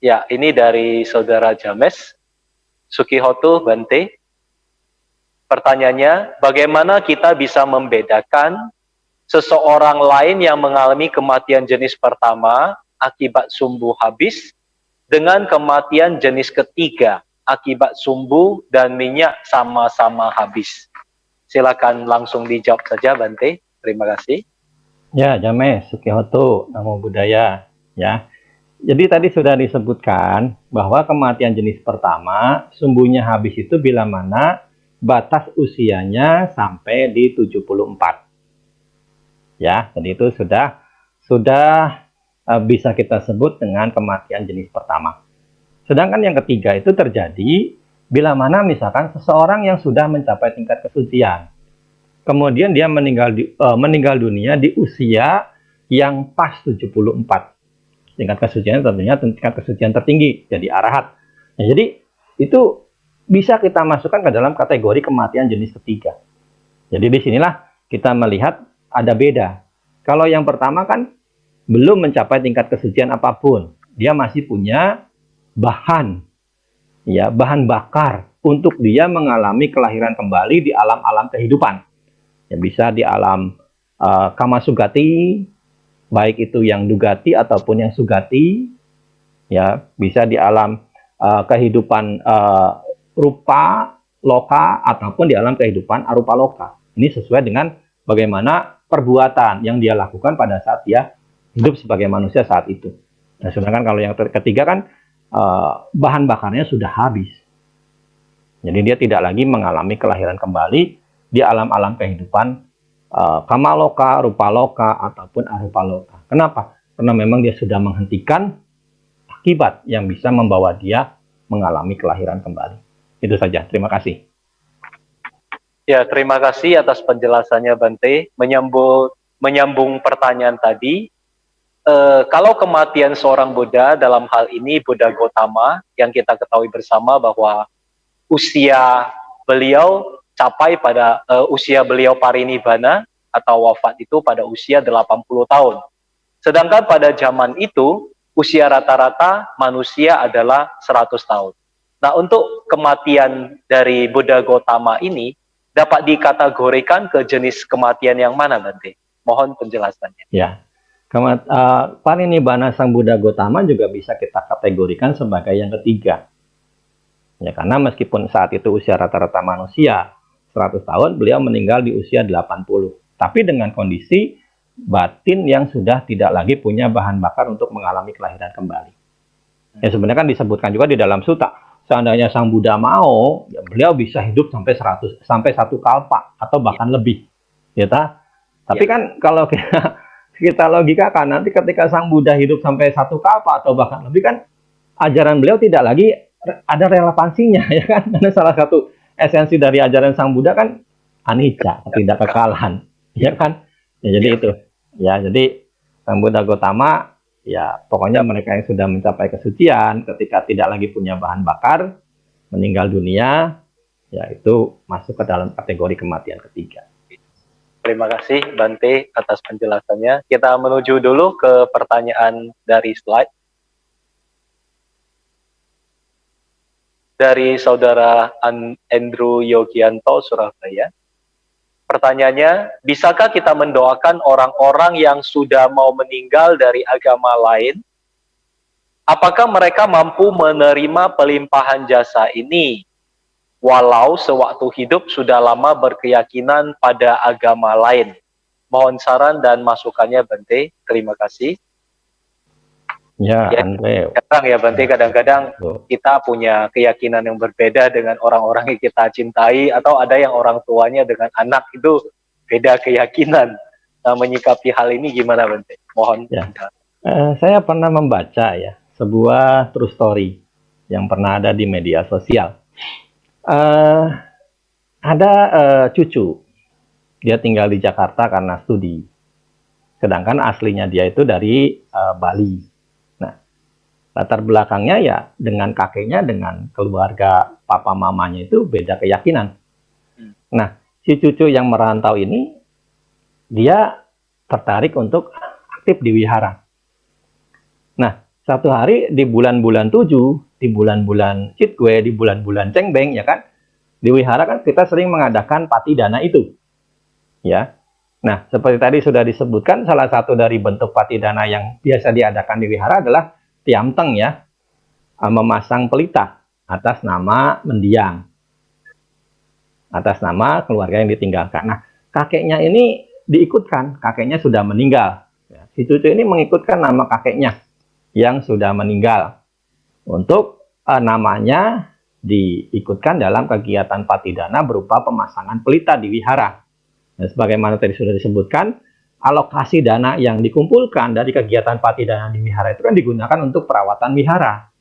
Ya, ini dari Saudara James Sukihoto Bante. Pertanyaannya, bagaimana kita bisa membedakan seseorang lain yang mengalami kematian jenis pertama akibat sumbu habis dengan kematian jenis ketiga akibat sumbu dan minyak sama-sama habis? Silakan langsung dijawab saja, Bante. Terima kasih. Ya, James Sukihoto, Namo Buddhaya. Ya, jadi tadi sudah disebutkan bahwa kematian jenis pertama sumbunya habis itu bila mana batas usianya sampai di 74. Ya, jadi itu sudah bisa kita sebut dengan kematian jenis pertama. Sedangkan yang ketiga itu terjadi bila mana misalkan seseorang yang sudah mencapai tingkat kesucian, kemudian dia meninggal dunia di usia yang pas 74. Tingkat kesucian tentunya tingkat kesucian tertinggi, jadi arahat. Nah, jadi itu bisa kita masukkan ke dalam kategori kematian jenis ketiga. Jadi disinilah kita melihat ada beda. Kalau yang pertama kan belum mencapai tingkat kesucian apapun, dia masih punya bahan, ya, bahan bakar untuk dia mengalami kelahiran kembali di alam-alam kehidupan. Ya, bisa di alam kama sugati, baik itu yang dugati ataupun yang sugati, ya, bisa di alam kehidupan rupa loka ataupun di alam kehidupan arupa loka. Ini sesuai dengan bagaimana perbuatan yang dia lakukan pada saat dia hidup sebagai manusia saat itu. Nah, sedangkan kalau yang ketiga kan bahan bakarnya sudah habis. Jadi dia tidak lagi mengalami kelahiran kembali di alam-alam kehidupan kamaloka, rupaloka, ataupun arupaloka. Kenapa? Karena memang dia sudah menghentikan akibat yang bisa membawa dia mengalami kelahiran kembali. Itu saja. Terima kasih. Ya, terima kasih atas penjelasannya, Bante. Menyambung pertanyaan tadi, kalau kematian seorang Buddha, dalam hal ini Buddha Gautama, yang kita ketahui bersama bahwa usia beliau capai pada usia beliau parinibbana atau wafat itu pada usia 80 tahun. Sedangkan pada zaman itu, usia rata-rata manusia adalah 100 tahun. Nah, untuk kematian dari Buddha Gautama ini, dapat dikategorikan ke jenis kematian yang mana, Bante? Mohon penjelasannya. Ya, parinibbana Sang Buddha Gautama juga bisa kita kategorikan sebagai yang ketiga. Ya, karena meskipun saat itu usia rata-rata manusia 100 tahun, beliau meninggal di usia 80. Tapi dengan kondisi batin yang sudah tidak lagi punya bahan bakar untuk mengalami kelahiran kembali. Ya, sebenarnya kan disebutkan juga di dalam sutta, seandainya Sang Buddha mau, ya beliau bisa hidup sampai 1 kalpa atau bahkan lebih. Ya, tapi kan kalau kita logikakan, nanti ketika Sang Buddha hidup sampai 1 kalpa atau bahkan lebih, kan ajaran beliau tidak lagi ada relevansinya, ya kan? Karena salah satu esensi dari ajaran Sang Buddha kan anicca, tidak kekalahan, ya kan? Ya, jadi itu. Ya, jadi Sang Buddha Gautama, ya pokoknya mereka yang sudah mencapai kesucian ketika tidak lagi punya bahan bakar, meninggal dunia, ya itu masuk ke dalam kategori kematian ketiga. Terima kasih, Bante, atas penjelasannya. Kita menuju dulu ke pertanyaan dari slide. Dari Saudara Andrew Yogianto, Surabaya. Pertanyaannya, bisakah kita mendoakan orang-orang yang sudah mau meninggal dari agama lain? Apakah mereka mampu menerima pelimpahan jasa ini, walau sewaktu hidup sudah lama berkeyakinan pada agama lain? Mohon saran dan masukannya, Bante. Terima kasih. Ya, Andre. Kadang-kadang kita punya keyakinan yang berbeda dengan orang-orang yang kita cintai, atau ada yang orang tuanya dengan anak itu beda keyakinan. Nah, menyikapi hal ini gimana, Bante? Mohon. Ya. Saya pernah membaca ya sebuah true story yang pernah ada di media sosial. Ada cucu, dia tinggal di Jakarta karena studi. Sedangkan aslinya dia itu dari Bali. Latar belakangnya ya dengan kakeknya, dengan keluarga papa mamanya itu beda keyakinan. Nah, si cucu yang merantau ini, dia tertarik untuk aktif di wihara. Nah, satu hari di bulan-bulan 7, di bulan-bulan Citwe, di bulan-bulan Cengbeng, ya kan, di wihara kan kita sering mengadakan patidana itu, ya. Nah, seperti tadi sudah disebutkan, salah satu dari bentuk patidana yang biasa diadakan di wihara adalah tiamteng, ya, memasang pelita atas nama mendiang, atas nama keluarga yang ditinggalkan. Nah, kakeknya ini diikutkan, kakeknya sudah meninggal. Si cucu ini mengikutkan nama kakeknya yang sudah meninggal untuk namanya diikutkan dalam kegiatan patidana berupa pemasangan pelita di wihara. Dan sebagaimana tadi sudah disebutkan, alokasi dana yang dikumpulkan dari kegiatan patidana di wihara itu kan digunakan untuk perawatan wihara,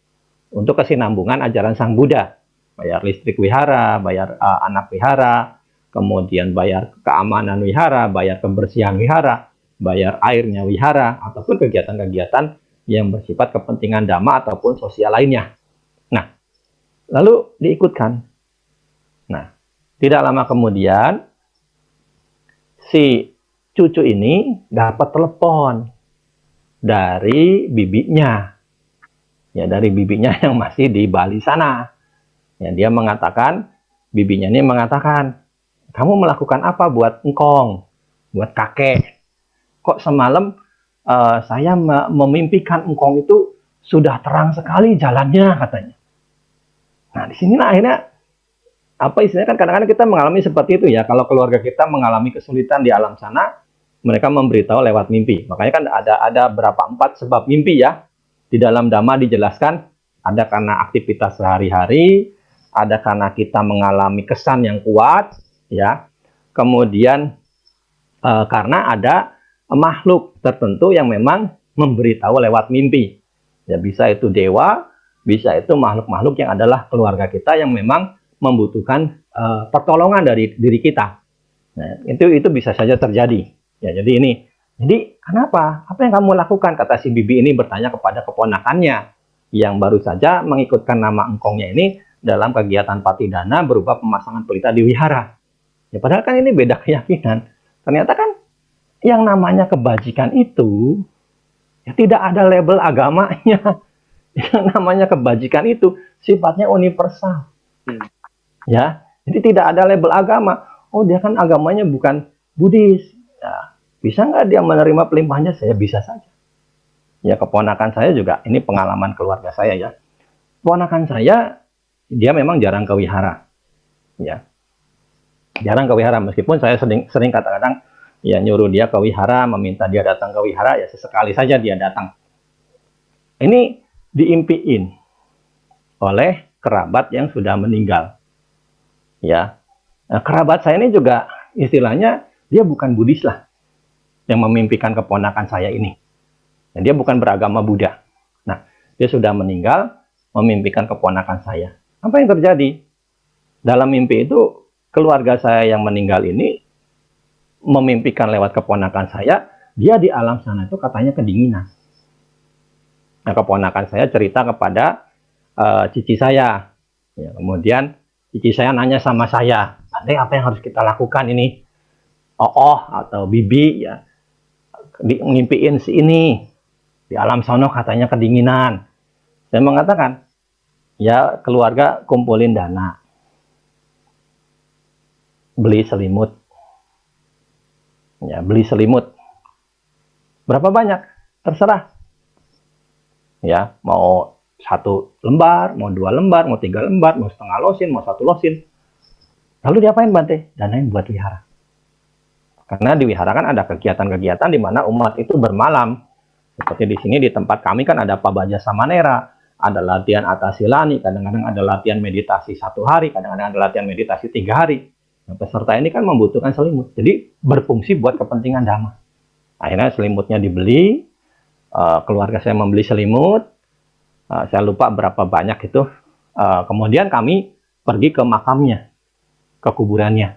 untuk kesinambungan ajaran Sang Buddha, bayar listrik wihara, bayar anak wihara, kemudian bayar keamanan wihara, bayar kebersihan wihara, bayar airnya wihara, ataupun kegiatan-kegiatan yang bersifat kepentingan dhamma ataupun sosial lainnya. Nah, lalu diikutkan. Nah, tidak lama kemudian si cucu ini dapat telepon dari bibinya. Ya, dari bibinya yang masih di Bali sana. Ya, dia mengatakan, bibinya ini mengatakan, "Kamu melakukan apa buat engkong, buat kakek? Kok semalam saya memimpikan engkong itu sudah terang sekali jalannya," katanya. Nah, di sini akhirnya apa istilahnya, kan kadang-kadang kita mengalami seperti itu, ya. Kalau keluarga kita mengalami kesulitan di alam sana, mereka memberitahu lewat mimpi. Makanya kan ada berapa 4 sebab mimpi, ya. Di dalam Dhamma dijelaskan, ada karena aktivitas sehari-hari, ada karena kita mengalami kesan yang kuat, ya. Kemudian karena ada makhluk tertentu yang memang memberitahu lewat mimpi. Ya, bisa itu dewa, bisa itu makhluk-makhluk yang adalah keluarga kita yang memang membutuhkan pertolongan dari diri kita. Nah, itu bisa saja terjadi. Ya, jadi ini. Jadi, kenapa? Apa yang kamu lakukan? Kata si bibi ini bertanya kepada keponakannya yang baru saja mengikutkan nama engkongnya ini dalam kegiatan patidana berupa pemasangan pelita di wihara. Ya, padahal kan ini beda keyakinan. Ternyata kan yang namanya kebajikan itu ya tidak ada label agamanya. Yang namanya kebajikan itu sifatnya universal. Ya, jadi tidak ada label agama. Oh, dia kan agamanya bukan Buddhis. Ya, bisa nggak dia menerima pelimpahan jasa? Saya bisa saja. Ya, keponakan saya juga, ini pengalaman keluarga saya, ya. Keponakan saya, dia memang jarang ke wihara. Ya, jarang ke wihara, meskipun saya sering kadang-kadang ya nyuruh dia ke wihara, meminta dia datang ke wihara, ya sesekali saja dia datang. Ini diimpiin oleh kerabat yang sudah meninggal. Ya, nah, kerabat saya ini juga istilahnya dia bukan Buddhis lah yang memimpikan keponakan saya ini. Dan dia bukan beragama Buddha. Nah, dia sudah meninggal memimpikan keponakan saya. Apa yang terjadi? Dalam mimpi itu keluarga saya yang meninggal ini memimpikan lewat keponakan saya, dia di alam sana itu katanya kedinginan. Nah, keponakan saya cerita kepada cici saya. Ya, kemudian cici saya nanya sama saya, "Bante, apa yang harus kita lakukan ini?" Oh atau bibi, ya, ngimpiin si ini di alam sono katanya kedinginan. Saya mengatakan, ya keluarga kumpulin dana, beli selimut. Ya, beli selimut. Berapa banyak? Terserah. Ya, mau 1 lembar, mau 2 lembar, mau 3 lembar, mau setengah losin, mau 1 losin. Lalu diapain, Bante? Danain buat wihara. Karena di wihara kan ada kegiatan-kegiatan di mana umat itu bermalam. Seperti di sini di tempat kami kan ada Pabaja Samanera, ada latihan Atasilani, kadang-kadang ada latihan meditasi 1 hari, kadang-kadang ada latihan meditasi 3 hari. Nah, peserta ini kan membutuhkan selimut, jadi berfungsi buat kepentingan dhamma. Akhirnya selimutnya dibeli, keluarga saya membeli selimut, saya lupa berapa banyak itu. Kemudian kami pergi ke makamnya, ke kuburannya.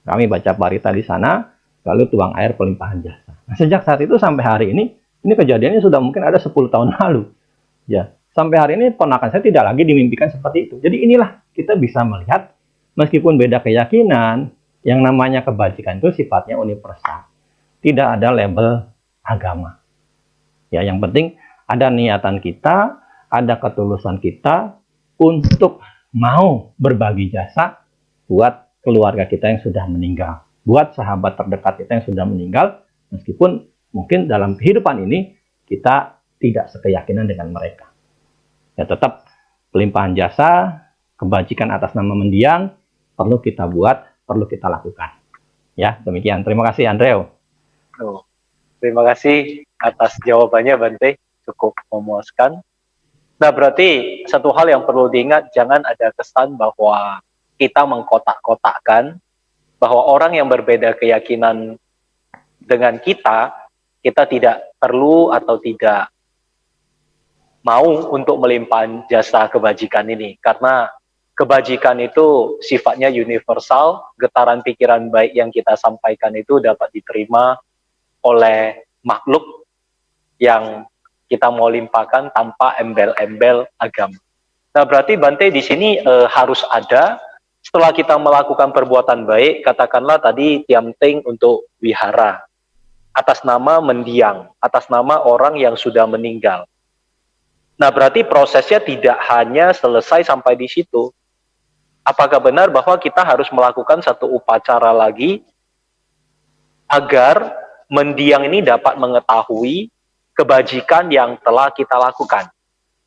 Kami baca parita di sana, lalu tuang air pelimpahan jasa. Nah, sejak saat itu sampai hari ini kejadiannya sudah mungkin ada 10 tahun lalu. Ya, sampai hari ini ponakan saya tidak lagi dimimpikan seperti itu. Jadi inilah kita bisa melihat, meskipun beda keyakinan, yang namanya kebajikan itu sifatnya universal. Tidak ada label agama. Ya, yang penting ada niatan kita, ada ketulusan kita untuk mau berbagi jasa buat keluarga kita yang sudah meninggal, buat sahabat terdekat kita yang sudah meninggal, meskipun mungkin dalam kehidupan ini kita tidak sekeyakinan dengan mereka. Ya tetap pelimpahan jasa, kebajikan atas nama mendiang, perlu kita buat, perlu kita lakukan. Ya, demikian. Terima kasih, Andreu. Terima kasih atas jawabannya, Bante. Cukup memuaskan. Nah, berarti satu hal yang perlu diingat, jangan ada kesan bahwa kita mengkotak-kotakkan, bahwa orang yang berbeda keyakinan dengan kita tidak perlu atau tidak mau untuk melimpahkan jasa kebajikan ini. Karena kebajikan itu sifatnya universal, getaran pikiran baik yang kita sampaikan itu dapat diterima oleh makhluk yang kita mau limpahkan tanpa embel-embel agama. Nah, berarti Bante di sini harus ada, setelah kita melakukan perbuatan baik, katakanlah tadi tiamting untuk wihara, atas nama mendiang, atas nama orang yang sudah meninggal. Nah, berarti prosesnya tidak hanya selesai sampai di situ. Apakah benar bahwa kita harus melakukan satu upacara lagi agar mendiang ini dapat mengetahui kebajikan yang telah kita lakukan?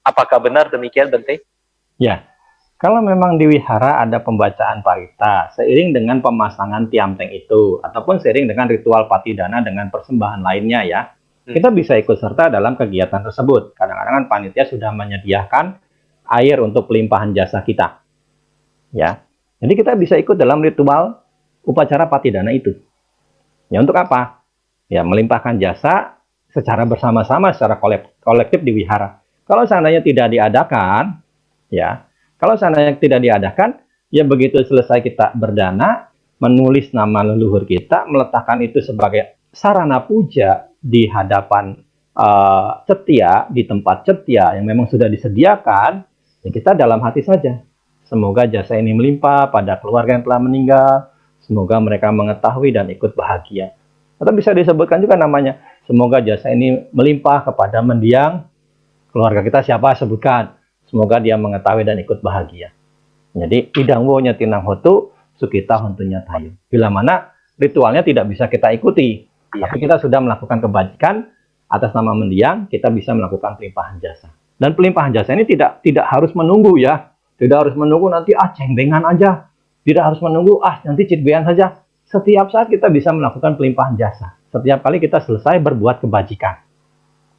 Apakah benar demikian, Bante? Ya, kalau memang di wihara ada pembacaan parita seiring dengan pemasangan tiamteng itu, ataupun seiring dengan ritual patidana dengan persembahan lainnya ya, kita bisa ikut serta dalam kegiatan tersebut. Kadang-kadang panitia sudah menyediakan air untuk pelimpahan jasa kita. Ya, jadi kita bisa ikut dalam ritual upacara patidana itu. Ya, untuk apa? Ya, melimpahkan jasa secara bersama-sama, secara kolektif di wihara. Kalau seandainya tidak diadakan, ya, kalau seandainya tidak diadakan, ya begitu selesai kita berdana, menulis nama leluhur kita, meletakkan itu sebagai sarana puja di hadapan cetia, di tempat cetia yang memang sudah disediakan, ya kita dalam hati saja. Semoga jasa ini melimpah pada keluarga yang telah meninggal, semoga mereka mengetahui dan ikut bahagia. Atau bisa disebutkan juga namanya, semoga jasa ini melimpah kepada mendiang keluarga kita, siapa sebutkan. Semoga dia mengetahui dan ikut bahagia. Jadi, idang wo nyatinang hotu, sukita hontunya tayu. Bila mana ritualnya tidak bisa kita ikuti, tapi kita sudah melakukan kebajikan atas nama mendiang, kita bisa melakukan pelimpahan jasa. Dan pelimpahan jasa ini tidak harus menunggu ya. Tidak harus menunggu nanti cengbengan aja. Tidak harus menunggu nanti citbean saja. Setiap saat kita bisa melakukan pelimpahan jasa. Setiap kali kita selesai berbuat kebajikan.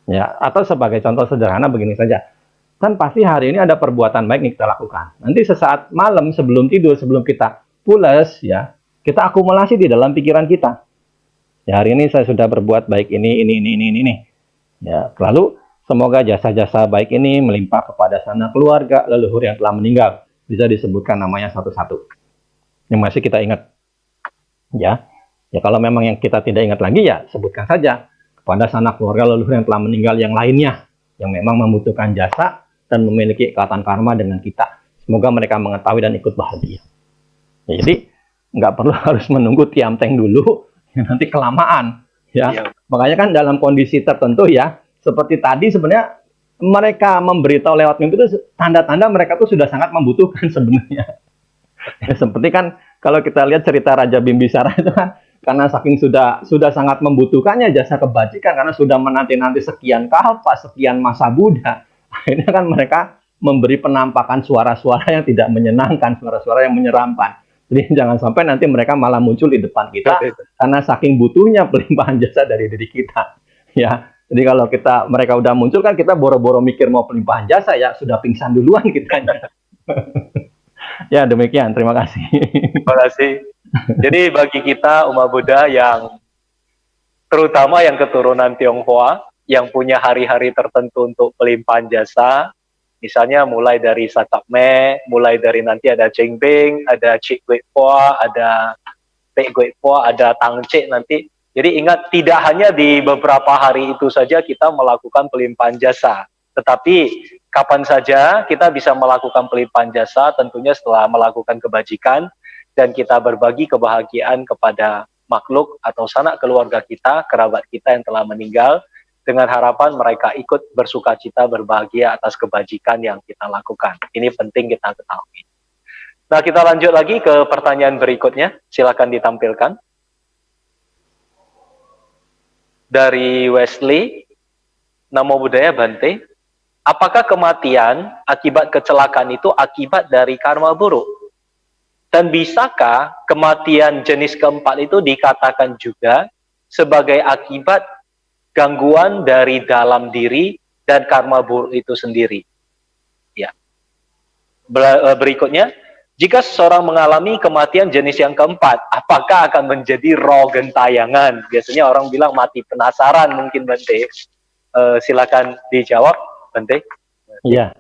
Ya, atau sebagai contoh sederhana begini saja. Kan pasti hari ini ada perbuatan baik yang kita lakukan. Nanti sesaat malam sebelum tidur, sebelum kita pulas ya, kita akumulasi di dalam pikiran kita. Ya, hari ini saya sudah berbuat baik ini. Ya, lalu semoga jasa-jasa baik ini melimpah kepada sanak keluarga leluhur yang telah meninggal. Bisa disebutkan namanya satu-satu. Yang masih kita ingat. Ya, kalau memang yang kita tidak ingat lagi ya sebutkan saja kepada sanak keluarga leluhur yang telah meninggal yang lainnya yang memang membutuhkan jasa dan memiliki ikatan karma dengan kita. Semoga mereka mengetahui dan ikut bahagia. Ya, jadi nggak perlu harus menunggu tiamteng dulu, yang nanti kelamaan. Ya, makanya kan dalam kondisi tertentu ya, seperti tadi sebenarnya mereka memberitahu lewat mimpi itu tanda-tanda mereka tuh sudah sangat membutuhkan sebenarnya. Ya, seperti kan kalau kita lihat cerita Raja Bimbisara itu kan karena saking sudah sangat membutuhkannya jasa kebajikan karena sudah menanti-nanti sekian kalpa, sekian masa Buddha. Akhirnya kan mereka memberi penampakan suara-suara yang tidak menyenangkan, suara-suara yang menyeramkan. Jadi jangan sampai nanti mereka malah muncul di depan kita karena saking butuhnya pelimpahan jasa dari diri kita. Ya, jadi kalau mereka udah muncul kan kita boro-boro mikir mau pelimpahan jasa ya sudah pingsan duluan kita. Ya demikian, terima kasih. Terima kasih. Jadi bagi kita umat Buddha yang terutama yang keturunan Tionghoa yang punya hari-hari tertentu untuk pelimpahan jasa, misalnya mulai dari Sakapme, mulai dari nanti ada Chengbing, ada Cik Gui Pua, ada Pek Gui Pua, ada Tang Cik nanti. Jadi ingat, tidak hanya di beberapa hari itu saja kita melakukan pelimpahan jasa, tetapi kapan saja kita bisa melakukan pelimpahan jasa, tentunya setelah melakukan kebajikan dan kita berbagi kebahagiaan kepada makhluk atau sanak keluarga kita, kerabat kita yang telah meninggal, dengan harapan mereka ikut bersukacita berbahagia atas kebajikan yang kita lakukan. Ini penting kita ketahui. Nah, kita lanjut lagi ke pertanyaan berikutnya. Silakan ditampilkan. Dari Wesley, Namo Buddhaya Bante, apakah kematian akibat kecelakaan itu akibat dari karma buruk? Dan bisakah kematian jenis keempat itu dikatakan juga sebagai akibat gangguan dari dalam diri dan karma buruk itu sendiri? Ya. Berikutnya, jika seseorang mengalami kematian jenis yang keempat, apakah akan menjadi roh gentayangan? Biasanya orang bilang mati penasaran mungkin, Bante. Silakan dijawab, Bante. Iya,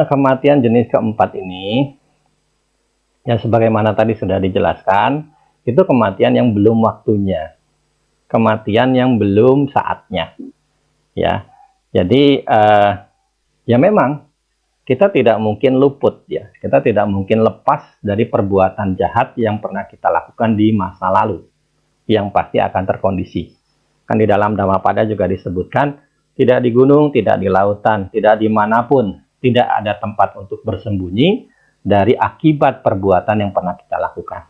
kematian jenis keempat ini, ya sebagaimana tadi sudah dijelaskan, itu kematian yang belum waktunya, kematian yang belum saatnya. Ya, jadi ya memang kita tidak mungkin luput, ya, kita tidak mungkin lepas dari perbuatan jahat yang pernah kita lakukan di masa lalu, yang pasti akan terkondisi. Kan di dalam Dhammapada juga disebutkan, tidak di gunung, tidak di lautan, tidak dimanapun, tidak ada tempat untuk bersembunyi dari akibat perbuatan yang pernah kita lakukan.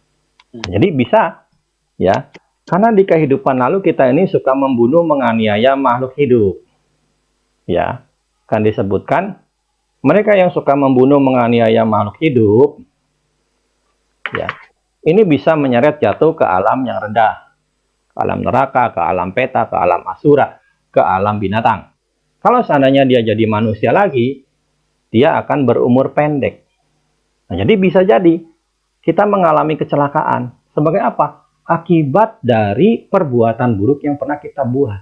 Jadi bisa, ya, karena di kehidupan lalu kita ini suka membunuh, menganiaya makhluk hidup. Ya, kan disebutkan, mereka yang suka membunuh, menganiaya makhluk hidup, ya, ini bisa menyeret jatuh ke alam yang rendah, ke alam neraka, ke alam peta, ke alam asura, ke alam binatang. Kalau seandainya dia jadi manusia lagi, dia akan berumur pendek. Nah, jadi bisa jadi kita mengalami kecelakaan. Sebagai apa? Akibat dari perbuatan buruk yang pernah kita buat.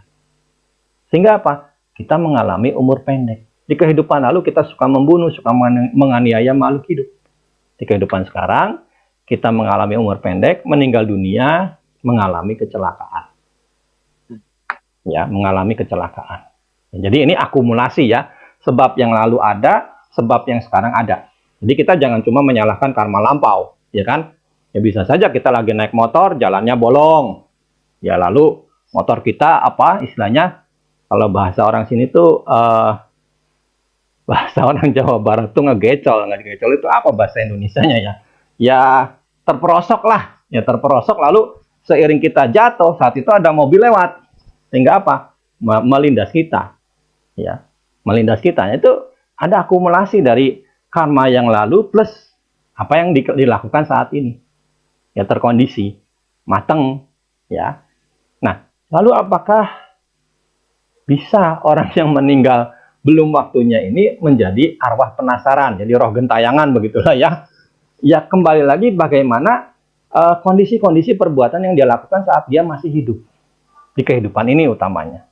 Sehingga apa? Kita mengalami umur pendek. Di kehidupan lalu kita suka membunuh, suka menganiaya makhluk hidup. Di kehidupan sekarang, kita mengalami umur pendek, meninggal dunia, mengalami kecelakaan. Ya, mengalami kecelakaan. Jadi ini akumulasi, ya. Sebab yang lalu ada, sebab yang sekarang ada. Jadi kita jangan cuma menyalahkan karma lampau, ya kan? Ya bisa saja kita lagi naik motor, jalannya bolong. Ya lalu motor kita apa istilahnya? Kalau bahasa orang sini tuh bahasa orang Jawa Barat tuh ngegecol. Ngegecol itu apa bahasa Indonesianya ya? Ya terperosok lah. Ya terperosok lalu seiring kita jatuh, saat itu ada mobil lewat. Sehingga apa? Melindas kita. Ya, melindas kita. Itu ada akumulasi dari karma yang lalu plus apa yang dilakukan saat ini. Ya terkondisi, mateng, ya. Nah, lalu apakah bisa orang yang meninggal belum waktunya ini menjadi arwah penasaran, jadi roh gentayangan begitulah ya? Ya kembali lagi bagaimana kondisi-kondisi perbuatan yang dia lakukan saat dia masih hidup di kehidupan ini utamanya,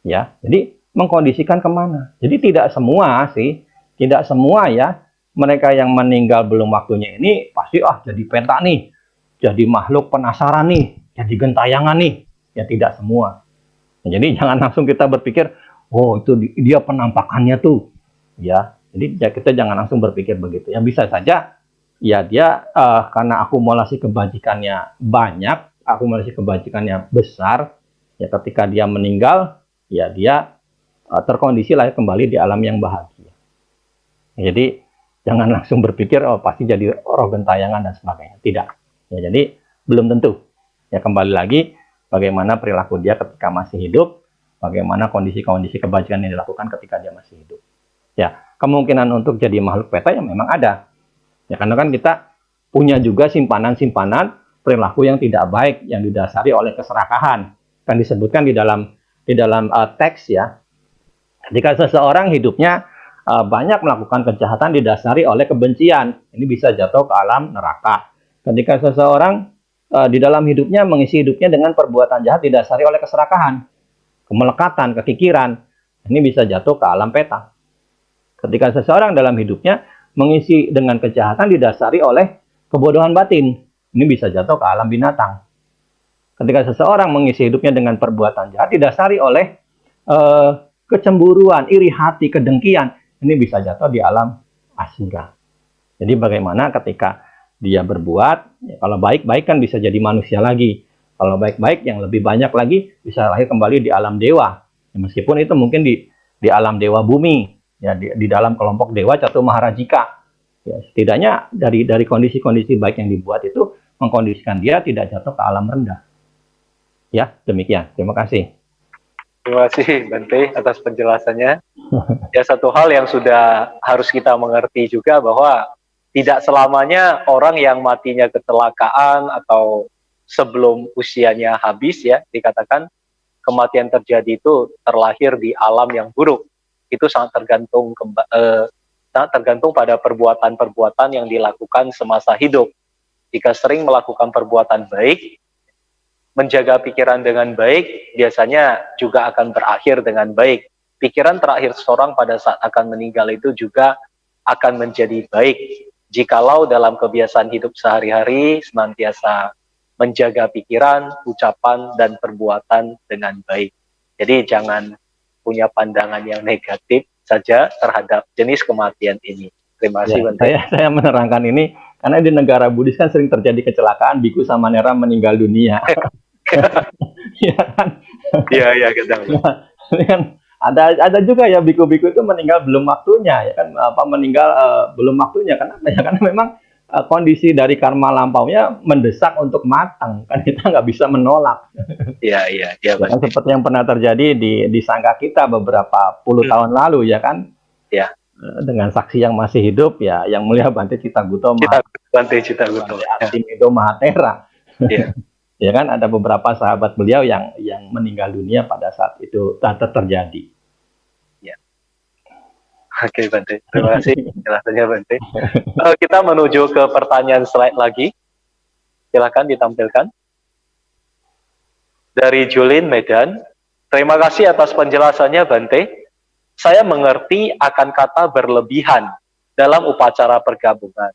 ya. Jadi mengkondisikan kemana? Jadi tidak semua sih, tidak semua ya. Mereka yang meninggal belum waktunya ini pasti jadi penta nih, jadi makhluk penasaran nih, jadi gentayangan nih. Ya tidak semua. Jadi jangan langsung kita berpikir, oh itu dia penampakannya tuh, ya. Jadi ya, kita jangan langsung berpikir begitu. Ya bisa saja, ya dia karena akumulasi kebajikannya banyak, akumulasi kebajikannya besar, ya ketika dia meninggal, ya dia terkondisi lahir kembali di alam yang bahagia. Jadi jangan langsung berpikir, oh pasti jadi roh gentayangan dan sebagainya. Tidak. Ya, jadi belum tentu. Ya kembali lagi, bagaimana perilaku dia ketika masih hidup, bagaimana kondisi-kondisi kebajikan yang dilakukan ketika dia masih hidup. Ya, kemungkinan untuk jadi makhluk peta yang memang ada. Ya, karena kan kita punya juga simpanan-simpanan perilaku yang tidak baik yang didasari oleh keserakahan. Kan disebutkan di dalam teks ya. Ketika seseorang hidupnya banyak melakukan kejahatan didasari oleh kebencian, ini bisa jatuh ke alam neraka. Ketika seseorang di dalam hidupnya mengisi hidupnya dengan perbuatan jahat didasari oleh keserakahan, kemelekatan, kekikiran, ini bisa jatuh ke alam peta. Ketika seseorang dalam hidupnya mengisi dengan kejahatan didasari oleh kebodohan batin, ini bisa jatuh ke alam binatang. Ketika seseorang mengisi hidupnya dengan perbuatan jahat didasari oleh kecemburuan, iri hati, kedengkian, ini bisa jatuh di alam asura. Jadi bagaimana ketika dia berbuat, ya kalau baik-baik kan bisa jadi manusia lagi. Kalau baik-baik yang lebih banyak lagi bisa lahir kembali di alam dewa. Ya, meskipun itu mungkin di alam dewa bumi, ya di dalam kelompok dewa Catu Maharajika. Ya, setidaknya dari kondisi-kondisi baik yang dibuat itu mengkondisikan dia tidak jatuh ke alam rendah. Ya, demikian. Terima kasih. Terima kasih Bante atas penjelasannya. Ya, satu hal yang sudah harus kita mengerti juga bahwa tidak selamanya orang yang matinya kecelakaan atau sebelum usianya habis, ya dikatakan kematian terjadi itu terlahir di alam yang buruk. Itu sangat tergantung pada perbuatan-perbuatan yang dilakukan semasa hidup. Jika sering melakukan perbuatan baik, menjaga pikiran dengan baik, biasanya juga akan berakhir dengan baik. Pikiran terakhir seseorang pada saat akan meninggal itu juga akan menjadi baik. Jikalau dalam kebiasaan hidup sehari-hari senantiasa menjaga pikiran, ucapan, dan perbuatan dengan baik. Jadi jangan punya pandangan yang negatif saja terhadap jenis kematian ini. Terima kasih, Bante. Saya menerangkan ini karena di negara Buddhis kan sering terjadi kecelakaan, biku sama nera meninggal dunia. Iya kan? Iya, kadang. Ini kan ada juga ya biku-biku itu meninggal belum waktunya, ya kan, meninggal belum waktunya. Kenapa ya? Karena memang kondisi dari karma lampaunya mendesak untuk matang, kan kita nggak bisa menolak. Iya, kan, seperti yang pernah terjadi di sangga kita beberapa puluh tahun lalu, ya kan? Ya. Dengan saksi yang masih hidup, ya, yang mulia Bante Cittaguto Artimido Mahatera. Ya. Ya kan, ada beberapa sahabat beliau yang meninggal dunia pada saat itu terjadi. Ya. Oke, Bante. Terima kasih penjelasannya, Bante. Kita menuju ke pertanyaan slide lagi. Silakan ditampilkan. Dari Julin Medan. Terima kasih atas penjelasannya, Bante. Saya mengerti akan kata berlebihan dalam upacara pergabungan.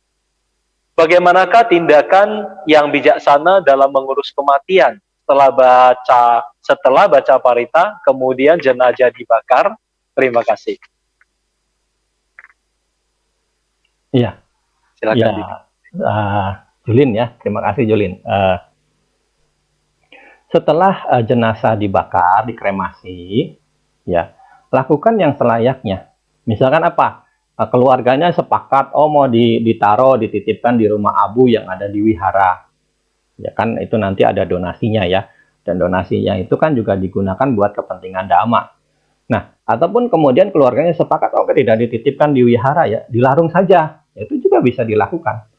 Bagaimanakah tindakan yang bijaksana dalam mengurus kematian setelah baca parita, kemudian jenazah dibakar? Terima kasih. Iya. Silakan. Julin, ya, terima kasih Julin. Setelah jenazah dibakar, dikremasi, ya, lakukan yang selayaknya. Misalkan apa? Keluarganya sepakat, mau dititipkan di rumah abu yang ada di wihara. Ya kan, itu nanti ada donasinya, ya. Dan donasinya itu kan juga digunakan buat kepentingan dhamma. Nah, ataupun kemudian keluarganya sepakat, tidak dititipkan di wihara, ya, dilarung saja. Itu juga bisa dilakukan.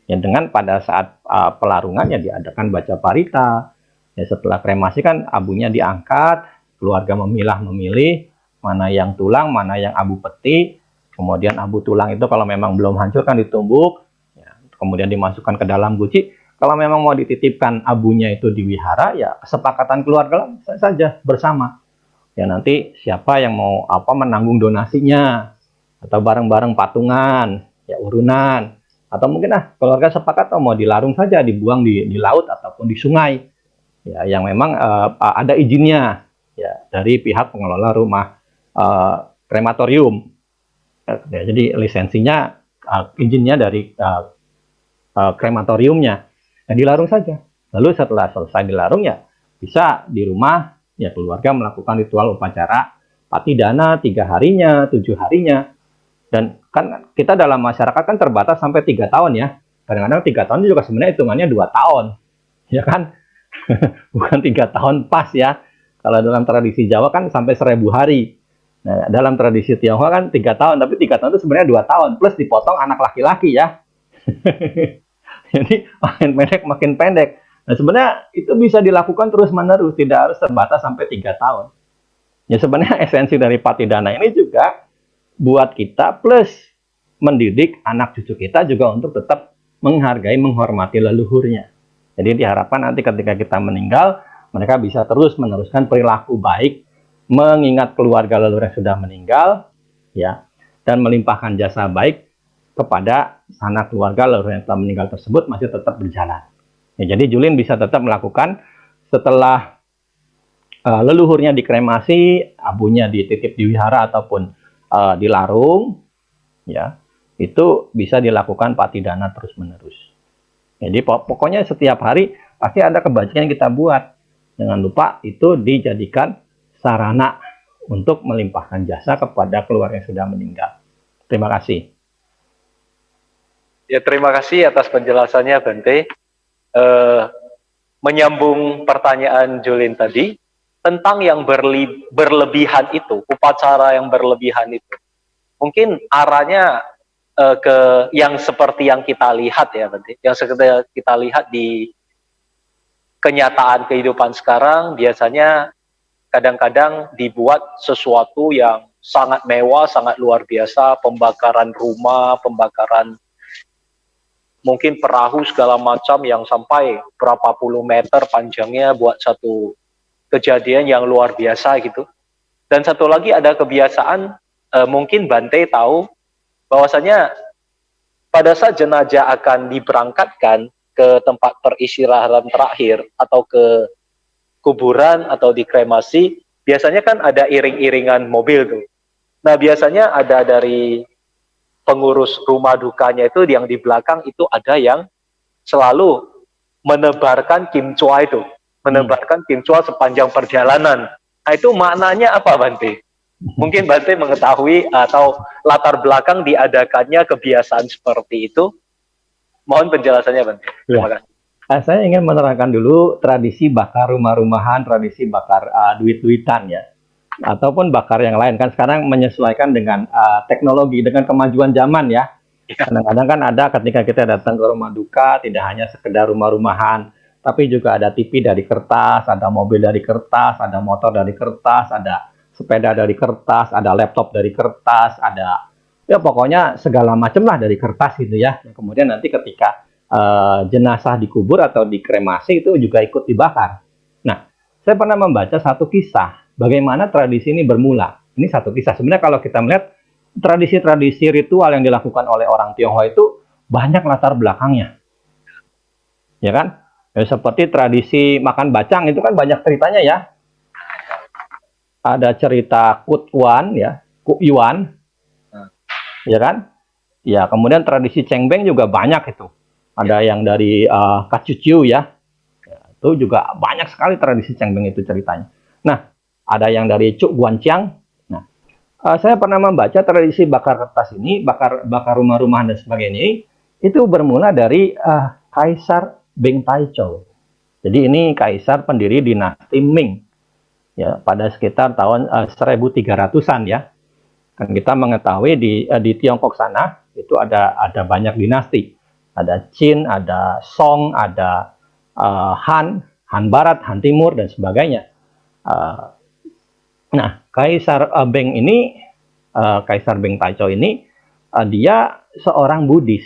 Ya, dengan pada saat pelarungannya diadakan baca parita. Ya, setelah kremasi kan abunya diangkat, keluarga memilih mana yang tulang, mana yang abu peti. Kemudian abu tulang itu kalau memang belum hancur kan ditumbuk, ya, kemudian dimasukkan ke dalam guci. Kalau memang mau dititipkan abunya itu di wihara, ya kesepakatan keluarga saja bersama. Ya, nanti siapa yang mau menanggung donasinya, atau bareng-bareng patungan, ya urunan, atau mungkin keluarga sepakat mau dilarung saja, dibuang di laut ataupun di sungai, ya, yang memang ada izinnya, ya, dari pihak pengelola rumah krematorium. Ya, jadi lisensinya, izinnya dari krematoriumnya. Ya, dilarung saja. Lalu setelah selesai dilarung, ya bisa di rumah, ya keluarga melakukan ritual upacara patidana 3 harinya, 7 harinya. Dan kan kita dalam masyarakat kan terbatas sampai 3 tahun, ya. Kadang-kadang 3 tahun juga sebenarnya hitungannya 2 tahun. Ya kan? Bukan 3 tahun pas, ya. Kalau dalam tradisi Jawa kan sampai 1000 hari. Nah, dalam tradisi Tionghoa kan 3 tahun, tapi 3 tahun itu sebenarnya 2 tahun, plus dipotong anak laki-laki, ya. Jadi makin pendek. Nah, sebenarnya itu bisa dilakukan terus-menerus, tidak harus terbatas sampai 3 tahun. Ya, sebenarnya esensi dari patidana ini juga buat kita, plus mendidik anak cucu kita juga untuk tetap menghargai, menghormati leluhurnya. Jadi diharapkan nanti ketika kita meninggal, mereka bisa terus meneruskan perilaku baik, mengingat keluarga leluhur yang sudah meninggal, ya, dan melimpahkan jasa baik kepada sanak keluarga leluhur yang telah meninggal tersebut masih tetap berjalan. Ya, jadi Julin bisa tetap melakukan setelah leluhurnya dikremasi, abunya dititip di wihara ataupun dilarung, ya, itu bisa dilakukan patidana terus-menerus. Jadi pokoknya setiap hari pasti ada kebajikan yang kita buat. Jangan lupa itu dijadikan sarana untuk melimpahkan jasa kepada keluarga yang sudah meninggal. Terima kasih. Ya, terima kasih atas penjelasannya, Bante. Menyambung pertanyaan Julin tadi, tentang yang berlebihan itu, upacara yang berlebihan itu, mungkin arahnya ke yang seperti yang kita lihat ya, Bante. Yang seperti kita lihat di kenyataan kehidupan sekarang, biasanya kadang-kadang dibuat sesuatu yang sangat mewah, sangat luar biasa, pembakaran rumah, pembakaran mungkin perahu segala macam yang sampai berapa puluh meter panjangnya buat satu kejadian yang luar biasa gitu. Dan satu lagi ada kebiasaan, mungkin Bante tahu bahwasanya pada saat jenazah akan diberangkatkan ke tempat peristirahatan terakhir atau ke kuburan atau dikremasi, biasanya kan ada iring-iringan mobil tuh. Nah, biasanya ada dari pengurus rumah dukanya itu yang di belakang itu ada yang selalu menebarkan kimchua itu, menebarkan kimchua sepanjang perjalanan. Nah, itu maknanya apa, Bante? Mungkin Bante mengetahui atau latar belakang diadakannya kebiasaan seperti itu. Mohon penjelasannya, Bante. Terima kasih. Saya ingin menerangkan dulu tradisi bakar rumah-rumahan, tradisi bakar duit-duitan ya, ataupun bakar yang lain. Kan sekarang menyesuaikan dengan teknologi, dengan kemajuan zaman ya. Kadang-kadang kan ada ketika kita datang ke rumah duka, tidak hanya sekedar rumah-rumahan, tapi juga ada TV dari kertas, ada mobil dari kertas, ada motor dari kertas, ada sepeda dari kertas, ada laptop dari kertas, ada ya pokoknya segala macam lah dari kertas gitu ya. Kemudian nanti ketika jenazah dikubur atau dikremasi itu juga ikut dibakar. Nah, saya pernah membaca satu kisah bagaimana tradisi ini bermula. Ini satu kisah. Sebenarnya kalau kita melihat tradisi-tradisi ritual yang dilakukan oleh orang Tionghoa itu banyak latar belakangnya. Ya kan? Ya, seperti tradisi makan bacang itu kan banyak ceritanya ya. Ada cerita Kut Yuan ya, Kut Yuan. Ya kan? Ya, kemudian tradisi cengbeng juga banyak itu. Ada yang dari Kacuciu ya. Itu juga banyak sekali tradisi cengbeng itu ceritanya. Nah, ada yang dari Cuk Guanciang. Nah, saya pernah membaca tradisi bakar kertas ini, bakar rumah-rumahan dan sebagainya. Itu bermula dari Kaisar Beng Taichou. Jadi ini kaisar pendiri dinasti Ming. Ya, pada sekitar tahun 1300-an ya. Kan kita mengetahui di Tiongkok sana itu ada banyak dinasti. Ada Qin, ada Song, ada Han Barat, Han Timur, dan sebagainya. Nah, Kaisar Beng ini, Kaisar Beng Taichou ini, dia seorang Buddhis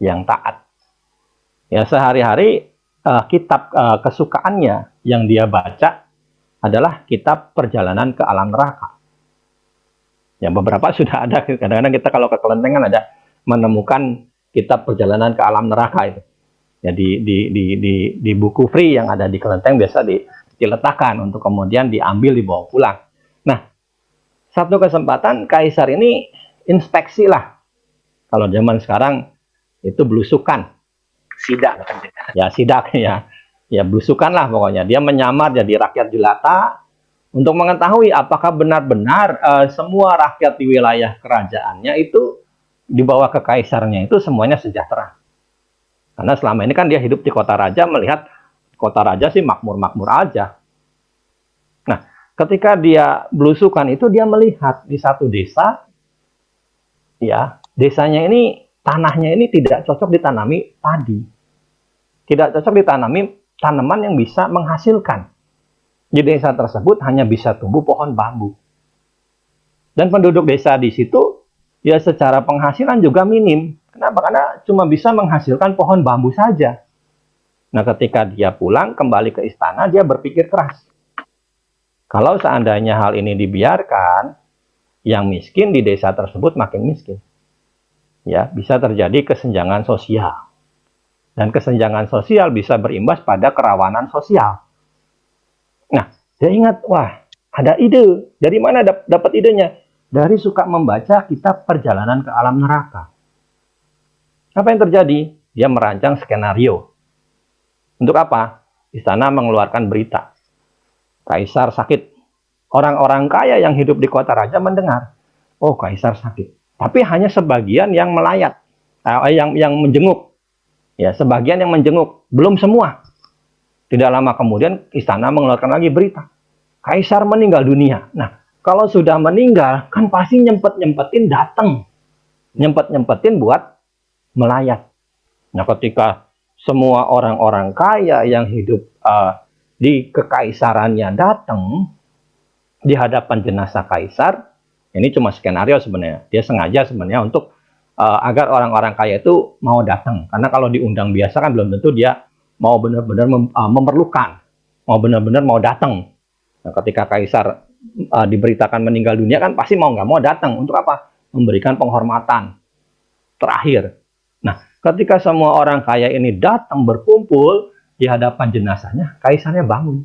yang taat. Ya, sehari-hari kitab kesukaannya yang dia baca adalah kitab perjalanan ke alam neraka. Ya, beberapa sudah ada. Kadang-kadang kita kalau ke kelenteng kan ada menemukan kitab perjalanan ke alam neraka itu. Ya, di buku free yang ada di kelenteng biasa diletakkan untuk kemudian diambil dibawa pulang. Nah, satu kesempatan kaisar ini inspeksi lah. Kalau zaman sekarang itu belusukan. Sidak. Ya, sidak ya. Ya, belusukan lah pokoknya. Dia menyamar jadi rakyat jelata untuk mengetahui apakah benar-benar semua rakyat di wilayah kerajaannya itu di bawah kekaisarnya itu semuanya sejahtera. Karena selama ini kan dia hidup di kota raja, melihat kota raja sih makmur-makmur aja. Nah, ketika dia belusukan itu dia melihat di satu desa, ya, desanya ini, tanahnya ini tidak cocok ditanami padi. Tidak cocok ditanami tanaman yang bisa menghasilkan. Di desa tersebut hanya bisa tumbuh pohon bambu. Dan penduduk desa di situ ya secara penghasilan juga minim. Kenapa? Karena cuma bisa menghasilkan pohon bambu saja. Nah, ketika dia pulang kembali ke istana, dia berpikir keras. Kalau seandainya hal ini dibiarkan, yang miskin di desa tersebut makin miskin. Ya, bisa terjadi kesenjangan sosial. Dan kesenjangan sosial bisa berimbas pada kerawanan sosial. Nah, dia ingat, wah, ada ide. Dari mana dapat idenya? Dari suka membaca kitab perjalanan ke alam neraka. Apa yang terjadi? Dia merancang skenario. Untuk apa? Istana mengeluarkan berita. Kaisar sakit. Orang-orang kaya yang hidup di kota raja mendengar, oh kaisar sakit. Tapi hanya sebagian yang melayat, yang menjenguk. Ya, sebagian yang menjenguk, belum semua. Tidak lama kemudian istana mengeluarkan lagi berita, kaisar meninggal dunia. Nah, kalau sudah meninggal, kan pasti nyempet-nyempetin datang. Nyempet-nyempetin buat melayat. Nah, ketika semua orang-orang kaya yang hidup di kekaisarannya datang, di hadapan jenazah kaisar, ini cuma skenario sebenarnya. Dia sengaja sebenarnya untuk agar orang-orang kaya itu mau datang. Karena kalau diundang biasa kan belum tentu dia mau benar-benar memerlukan, mau benar-benar mau datang. Nah, ketika kaisar diberitakan meninggal dunia kan pasti mau nggak mau datang. Untuk apa? Memberikan penghormatan terakhir. Nah, ketika semua orang kaya ini datang berkumpul di hadapan jenazahnya, kaisarnya bangun.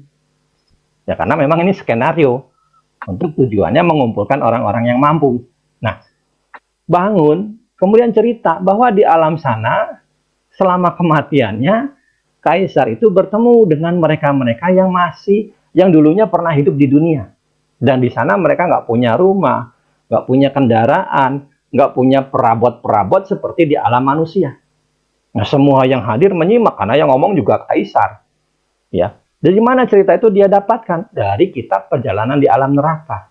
Ya karena memang ini skenario. Untuk tujuannya mengumpulkan orang-orang yang mampu. Nah, bangun, kemudian cerita bahwa di alam sana, selama kematiannya, kaisar itu bertemu dengan mereka-mereka yang dulunya pernah hidup di dunia. Dan di sana mereka nggak punya rumah, nggak punya kendaraan, nggak punya perabot-perabot seperti di alam manusia. Nah, semua yang hadir menyimak, karena yang ngomong juga kaisar. Ya, dari mana cerita itu dia dapatkan? Dari kitab perjalanan di alam neraka.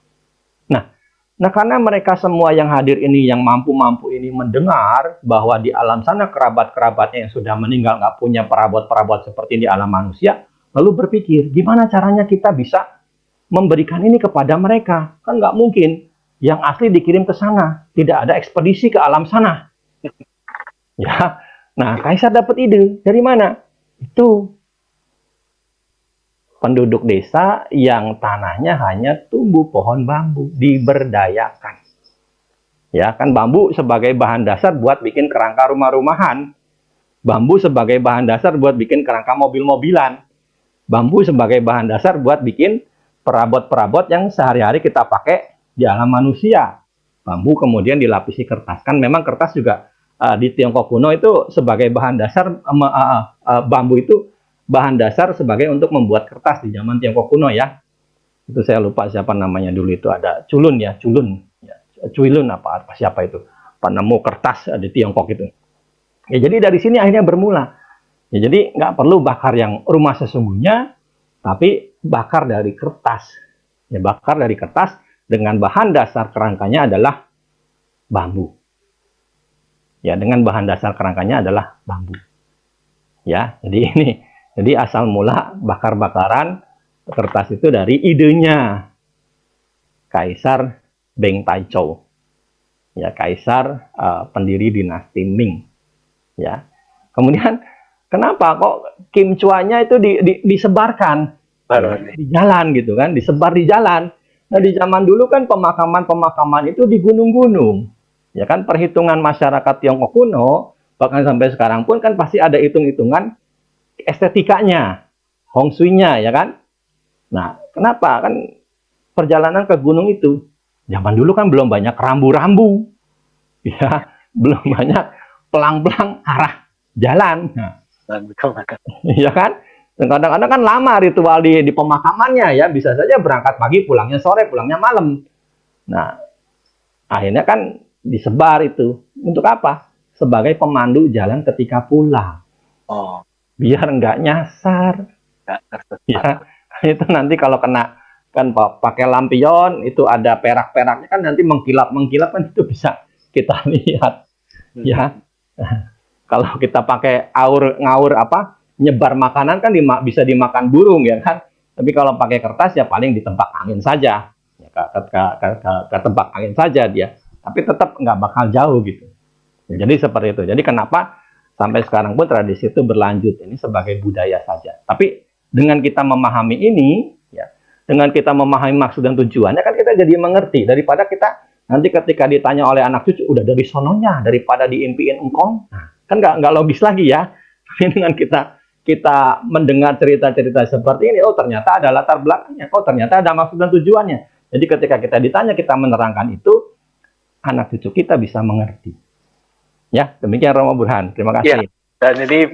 Nah, karena mereka semua yang hadir ini, yang mampu-mampu ini mendengar bahwa di alam sana kerabat-kerabatnya yang sudah meninggal nggak punya perabot-perabot seperti di alam manusia, lalu berpikir, gimana caranya kita bisa memberikan ini kepada mereka? Kan nggak mungkin yang asli dikirim ke sana. Tidak ada ekspedisi ke alam sana. Ya, nah kaisar dapat ide. Dari mana? Itu penduduk desa yang tanahnya hanya tumbuh pohon bambu, diberdayakan. Ya, kan bambu sebagai bahan dasar buat bikin kerangka rumah-rumahan. Bambu sebagai bahan dasar buat bikin kerangka mobil-mobilan. Bambu sebagai bahan dasar buat bikin perabot-perabot yang sehari-hari kita pakai di alam manusia. Bambu kemudian dilapisi kertas. Kan memang kertas juga di Tiongkok kuno itu sebagai bahan dasar, bambu itu bahan dasar sebagai untuk membuat kertas di zaman Tiongkok kuno ya. Itu saya lupa siapa namanya dulu, itu ada Culun ya, Culun. Ya, Cuilun apa siapa itu, penemu kertas di Tiongkok itu. Ya jadi dari sini akhirnya bermula. Ya jadi nggak perlu bakar yang rumah sesungguhnya, tapi bakar dari kertas. Ya bakar dari kertas dengan bahan dasar kerangkanya adalah bambu. Ya dengan bahan dasar kerangkanya adalah bambu. Ya jadi ini. Jadi asal mula bakar-bakaran kertas itu dari idenya Kaisar Beng Taizhou. Ya, kaisar pendiri dinasti Ming. Ya. Kemudian kenapa kok Kim Chua-nya itu disebarkan di jalan gitu kan, disebar di jalan. Nah, di zaman dulu kan pemakaman-pemakaman itu di gunung-gunung. Ya kan perhitungan masyarakat Tiongkok kuno bahkan sampai sekarang pun kan pasti ada hitung-hitungan estetikanya, Hong Shui-nya, ya kan? Nah, kenapa? Kan perjalanan ke gunung itu, zaman dulu kan belum banyak rambu-rambu, ya, belum banyak pelang-pelang arah jalan. Nah, ya kan? Dan kadang-kadang kan lama ritual di pemakamannya, ya, bisa saja berangkat pagi, pulangnya sore, pulangnya malam. Nah, akhirnya kan disebar itu. Untuk apa? Sebagai pemandu jalan ketika pulang. Oh. Biar nggak nyasar. Ya, itu nanti kalau kena kan pakai lampion itu ada perak-peraknya kan nanti mengkilap kan itu bisa kita lihat. Ya. Kalau kita pakai ngaur apa nyebar makanan kan bisa dimakan burung ya kan. Tapi kalau pakai kertas ya paling di tempat angin saja. Ya, ke tempat angin saja dia. Tapi tetap nggak bakal jauh gitu. Ya, jadi seperti itu. Jadi kenapa sampai sekarang pun tradisi itu berlanjut, ini sebagai budaya saja. Tapi dengan kita memahami ini, ya, dengan kita memahami maksud dan tujuannya, kan kita jadi mengerti. Daripada kita nanti ketika ditanya oleh anak cucu, udah dari sononya, daripada diimpiin engkong, nah, kan nggak logis lagi ya. Tapi dengan kita mendengar cerita-cerita seperti ini, oh ternyata ada latar belakangnya, oh ternyata ada maksud dan tujuannya. Jadi ketika kita ditanya, kita menerangkan itu, anak cucu kita bisa mengerti. Ya, demikian Romo Burhan. Terima kasih. Ya, dan ini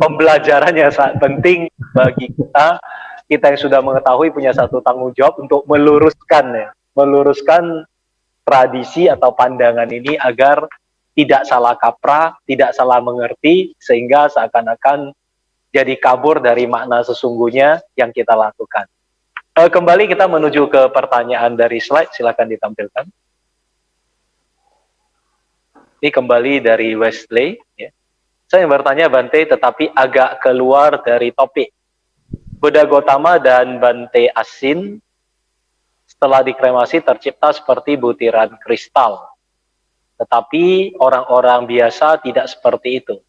pembelajaran yang sangat penting bagi kita kita yang sudah mengetahui punya satu tanggung jawab untuk meluruskan tradisi atau pandangan ini agar tidak salah kaprah, tidak salah mengerti, sehingga seakan-akan jadi kabur dari makna sesungguhnya yang kita lakukan. Kembali kita menuju ke pertanyaan dari slide, silakan ditampilkan. Ini kembali dari Wesley. Ya. Saya bertanya Bante, tetapi agak keluar dari topik. Buddha Gautama dan Bante Asin setelah dikremasi tercipta seperti butiran kristal. Tetapi orang-orang biasa tidak seperti itu.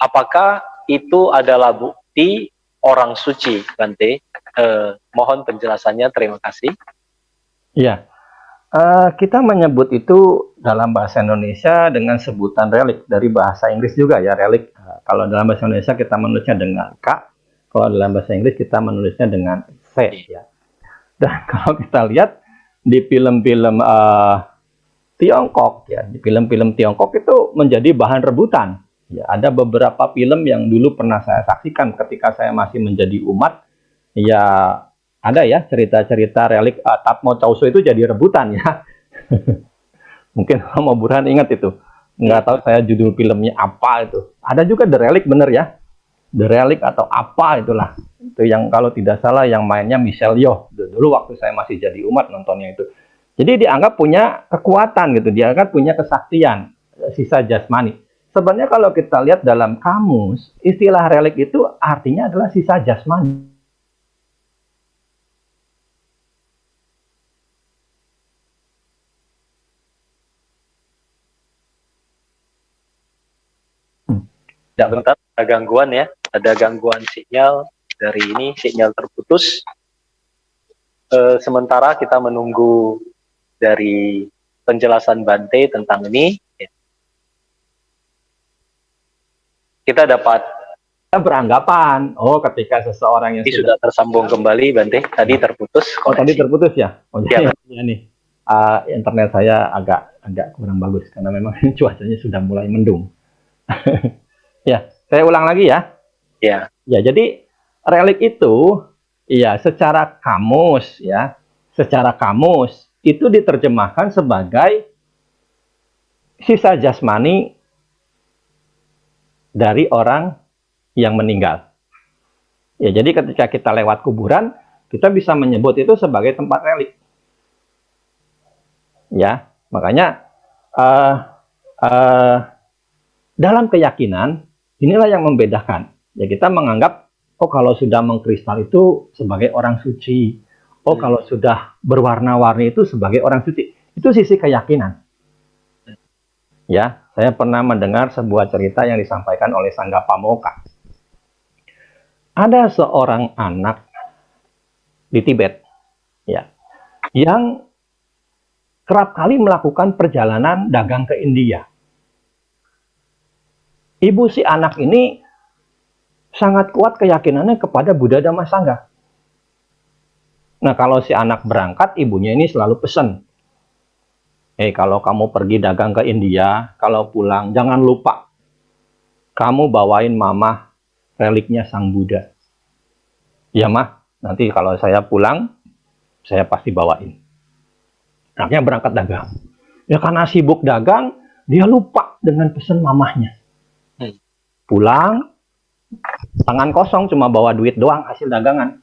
Apakah itu adalah bukti orang suci, Bante? Mohon penjelasannya, terima kasih. Iya. Kita menyebut itu dalam bahasa Indonesia dengan sebutan relik, dari bahasa Inggris juga ya, relik. Kalau dalam bahasa Indonesia kita menulisnya dengan K, kalau dalam bahasa Inggris kita menulisnya dengan C ya. Dan kalau kita lihat di film-film Tiongkok ya, di film-film Tiongkok itu menjadi bahan rebutan. Ya, ada beberapa film yang dulu pernah saya saksikan ketika saya masih menjadi umat. Ya, ada ya cerita-cerita relik Tatmo Chausu itu jadi rebutan ya. Mungkin mau Burhan ingat itu. Nggak tahu saya judul filmnya apa itu. Ada juga The Relic, bener ya. The Relic atau apa itulah. Itu yang kalau tidak salah yang mainnya Michelle Yeoh. Dulu waktu saya masih jadi umat nontonnya itu. Jadi dianggap punya kekuatan gitu. Dianggap punya kesaktian. Sisa jasmani. Sebenarnya kalau kita lihat dalam kamus, istilah relik itu artinya adalah sisa jasmani. Tidak, bentar, ada gangguan ya, ada gangguan sinyal dari ini, sinyal terputus. Sementara kita menunggu dari penjelasan Bante tentang ini, kita dapat Beranggapan, oh ketika seseorang yang ini sudah tersambung kembali, Bante, tadi terputus. Oh tadi terputus ya? Oh ya, ya nih, internet saya agak kurang bagus karena memang cuacanya sudah mulai mendung. Ya, saya ulang lagi ya. Ya. Ya, jadi relik itu ya secara kamus itu diterjemahkan sebagai sisa jasmani dari orang yang meninggal. Ya, jadi ketika kita lewat kuburan, kita bisa menyebut itu sebagai tempat relik. Ya, makanya dalam keyakinan inilah yang membedakan. Ya, kita menganggap, oh kalau sudah mengkristal itu sebagai orang suci. Oh kalau sudah berwarna-warni itu sebagai orang suci. Itu sisi keyakinan. Ya, saya pernah mendengar sebuah cerita yang disampaikan oleh Sangga Pamoka. Ada seorang anak di Tibet, ya, yang kerap kali melakukan perjalanan dagang ke India. Ibu si anak ini sangat kuat keyakinannya kepada Buddha Dhamma Sangha. Nah, kalau si anak berangkat, ibunya ini selalu pesan, kalau kamu pergi dagang ke India, kalau pulang, jangan lupa kamu bawain mama reliknya Sang Buddha. Ya, Mah, nanti kalau saya pulang, saya pasti bawain. Anaknya berangkat dagang. Ya, karena sibuk dagang, dia lupa dengan pesan mamahnya. Pulang, tangan kosong, cuma bawa duit doang hasil dagangan.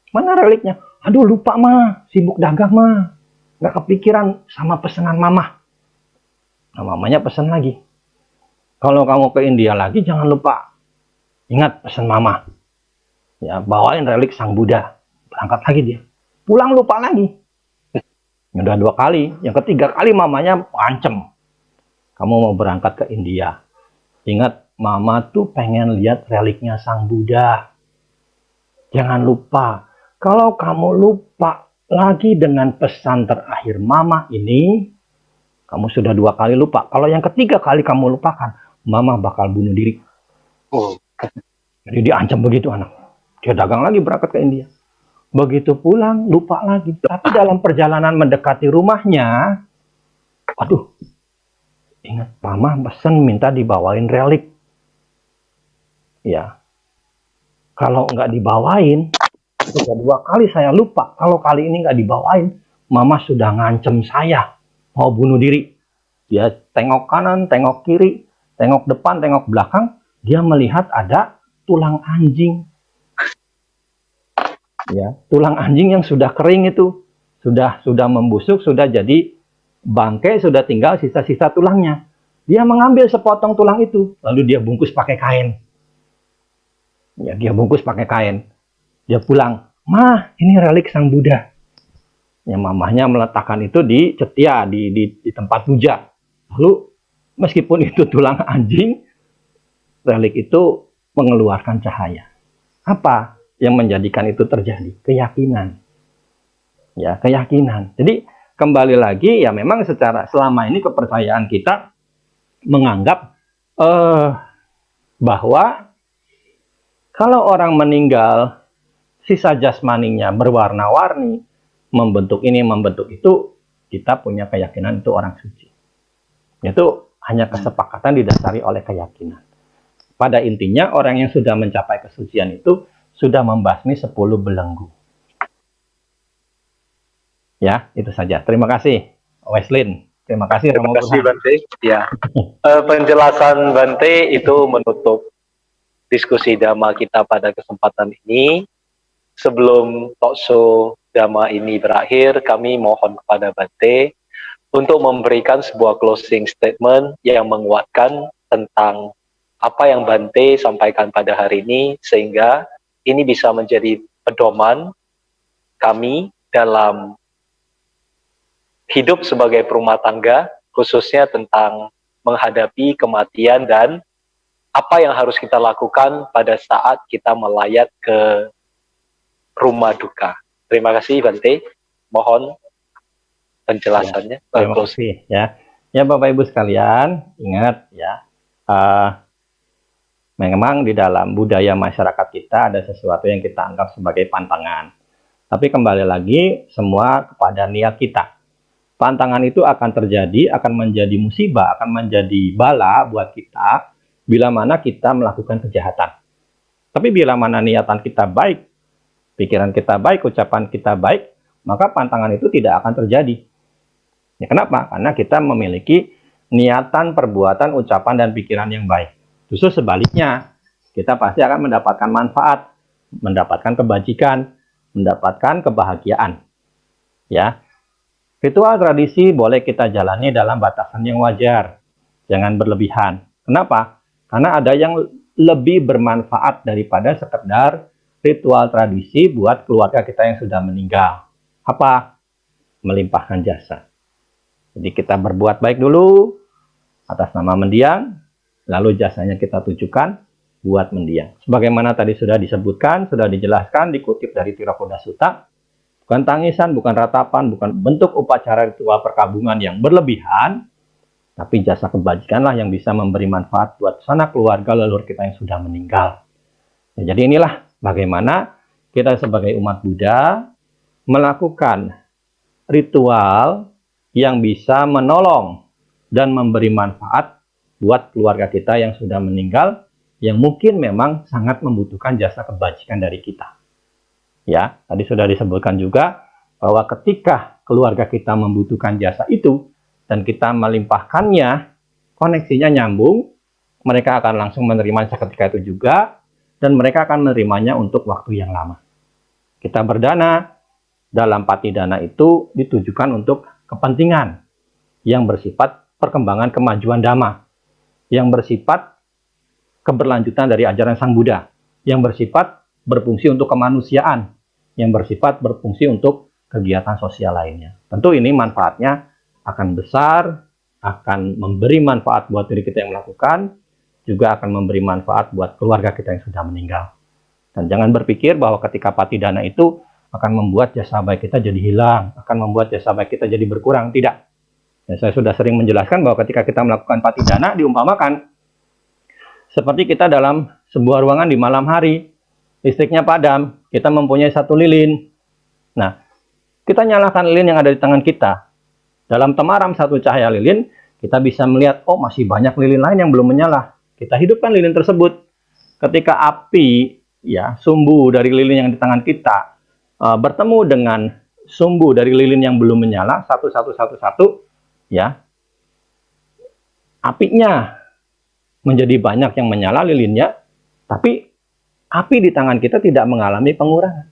Mana reliknya? Aduh, lupa mah, sibuk dagang mah. Nggak kepikiran sama pesanan mamah. Nah, mamanya pesan lagi. Kalau kamu ke India lagi, jangan lupa ingat pesan mama. Ya, bawain relik Sang Buddha. Berangkat lagi dia. Pulang lupa lagi. Udah 2 kali. Yang ketiga kali mamanya ancam. Kamu mau berangkat ke India. Ingat, mama tuh pengen lihat reliknya Sang Buddha. Jangan lupa. Kalau kamu lupa lagi dengan pesan terakhir mama ini, kamu sudah 2 kali lupa. Kalau yang ketiga kali kamu lupakan, mama bakal bunuh diri. Oh. Jadi diancam begitu anak. Dia dagang lagi berangkat ke India. Begitu pulang, lupa lagi. Tapi dalam perjalanan mendekati rumahnya, aduh, ingat mama pesan minta dibawain relik. Ya, kalau nggak dibawain, Kedua kali saya lupa, kalau kali ini nggak dibawain, mama sudah ngancem saya mau bunuh diri. Dia tengok kanan, tengok kiri, tengok depan, tengok belakang, dia melihat ada tulang anjing. Ya, tulang anjing yang sudah kering itu, sudah membusuk, sudah jadi bangkai, sudah tinggal sisa-sisa tulangnya. Dia mengambil sepotong tulang itu, lalu dia bungkus pakai kain. Ya, dia bungkus pakai kain. Dia pulang, "Mah, ini relik Sang Buddha." Ya, mamahnya meletakkan itu di cetia, di tempat puja. Lalu, meskipun itu tulang anjing, relik itu mengeluarkan cahaya. Apa yang menjadikan itu terjadi? Keyakinan. Ya, keyakinan. Jadi, kembali lagi, ya memang secara selama ini kepercayaan kita menganggap bahwa kalau orang meninggal, sisa jasmaninya berwarna-warni, membentuk ini, membentuk itu, kita punya keyakinan itu orang suci. Itu hanya kesepakatan didasari oleh keyakinan. Pada intinya, orang yang sudah mencapai kesucian itu sudah membasmi 10 belenggu. Ya, itu saja. Terima kasih, Weslin. Terima kasih, Terima kasih Bante. Ya, penjelasan Bante itu menutup diskusi Dhamma kita pada kesempatan ini. Sebelum talkshow Dhamma ini berakhir, kami mohon kepada Bante untuk memberikan sebuah closing statement yang menguatkan tentang apa yang Bante sampaikan pada hari ini, sehingga ini bisa menjadi pedoman kami dalam hidup sebagai perumah tangga, khususnya tentang menghadapi kematian dan apa yang harus kita lakukan pada saat kita melayat ke rumah duka. Terima kasih Bante. Mohon penjelasannya. Ya, terima kasih ya. Ya Bapak Ibu sekalian, ingat ya, memang di dalam budaya masyarakat kita ada sesuatu yang kita anggap sebagai pantangan. Tapi kembali lagi semua kepada niat kita. Pantangan itu akan terjadi, akan menjadi musibah, akan menjadi bala buat kita bila mana kita melakukan kejahatan. Tapi bila mana niatan kita baik, pikiran kita baik, ucapan kita baik, maka pantangan itu tidak akan terjadi. Ya, kenapa? Karena kita memiliki niatan, perbuatan, ucapan, dan pikiran yang baik. Justru sebaliknya, kita pasti akan mendapatkan manfaat, mendapatkan kebajikan, mendapatkan kebahagiaan. Ya. Ritual tradisi boleh kita jalani dalam batasan yang wajar, jangan berlebihan. Kenapa? Karena ada yang lebih bermanfaat daripada sekedar ritual tradisi buat keluarga kita yang sudah meninggal. Apa? Melimpahkan jasa. Jadi kita berbuat baik dulu atas nama mendiang, lalu jasanya kita tujukan buat mendiang. Sebagaimana tadi sudah disebutkan, sudah dijelaskan, dikutip dari Tirakoda Sutta, bukan tangisan, bukan ratapan, bukan bentuk upacara ritual perkabungan yang berlebihan, tapi jasa kebajikanlah yang bisa memberi manfaat buat sanak keluarga leluhur kita yang sudah meninggal. Ya, jadi inilah bagaimana kita sebagai umat Buddha melakukan ritual yang bisa menolong dan memberi manfaat buat keluarga kita yang sudah meninggal, yang mungkin memang sangat membutuhkan jasa kebajikan dari kita. Ya, tadi sudah disebutkan juga bahwa ketika keluarga kita membutuhkan jasa itu dan kita melimpahkannya, koneksinya nyambung, mereka akan langsung menerima seketika itu juga, dan mereka akan menerimanya untuk waktu yang lama. Kita berdana dalam patidana itu ditujukan untuk kepentingan yang bersifat perkembangan kemajuan Dhamma, yang bersifat keberlanjutan dari ajaran Sang Buddha, yang bersifat berfungsi untuk kemanusiaan, yang bersifat berfungsi untuk kegiatan sosial lainnya. Tentu ini manfaatnya akan besar, akan memberi manfaat buat diri kita yang melakukan, juga akan memberi manfaat buat keluarga kita yang sudah meninggal. Dan jangan berpikir bahwa ketika patidana itu akan membuat jasa baik kita jadi hilang, akan membuat jasa baik kita jadi berkurang. Tidak. Ya, saya sudah sering menjelaskan bahwa ketika kita melakukan patidana, diumpamakan seperti kita dalam sebuah ruangan di malam hari, listriknya padam, kita mempunyai satu lilin. Nah, kita nyalakan lilin yang ada di tangan kita. Dalam temaram satu cahaya lilin, kita bisa melihat, oh masih banyak lilin lain yang belum menyala. Kita hidupkan lilin tersebut. Ketika api ya, sumbu dari lilin yang di tangan kita bertemu dengan sumbu dari lilin yang belum menyala, satu, ya, apinya menjadi banyak yang menyala lilinnya, tapi api di tangan kita tidak mengalami pengurangan.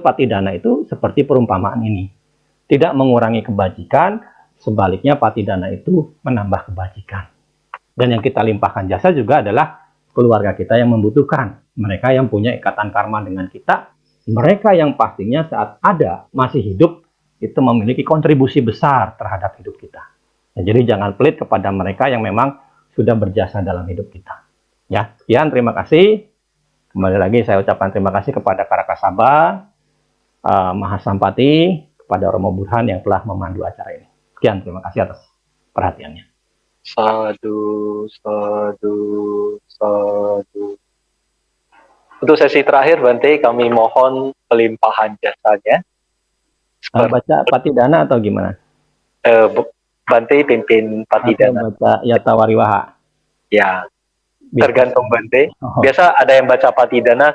Patidana itu seperti perumpamaan ini. Tidak mengurangi kebajikan, sebaliknya patidana itu menambah kebajikan. Dan yang kita limpahkan jasa juga adalah keluarga kita yang membutuhkan. Mereka yang punya ikatan karma dengan kita, mereka yang pastinya saat ada, masih hidup, itu memiliki kontribusi besar terhadap hidup kita. Ya, jadi jangan pelit kepada mereka yang memang sudah berjasa dalam hidup kita. Ya, sekian, terima kasih. Kembali lagi saya ucapkan terima kasih kepada Karakasaba, Mahasampati, kepada Romo Burhan yang telah memandu acara ini. Sekian, terima kasih atas perhatiannya. Sadu, sadu, sadu. Untuk sesi terakhir, Bante, kami mohon pelimpahan jasanya. Baca Patidana atau gimana? Bante pimpin Patidana. Atau baca Yatawariwaha? Ya, tergantung Bante. Biasa ada yang baca Patidana,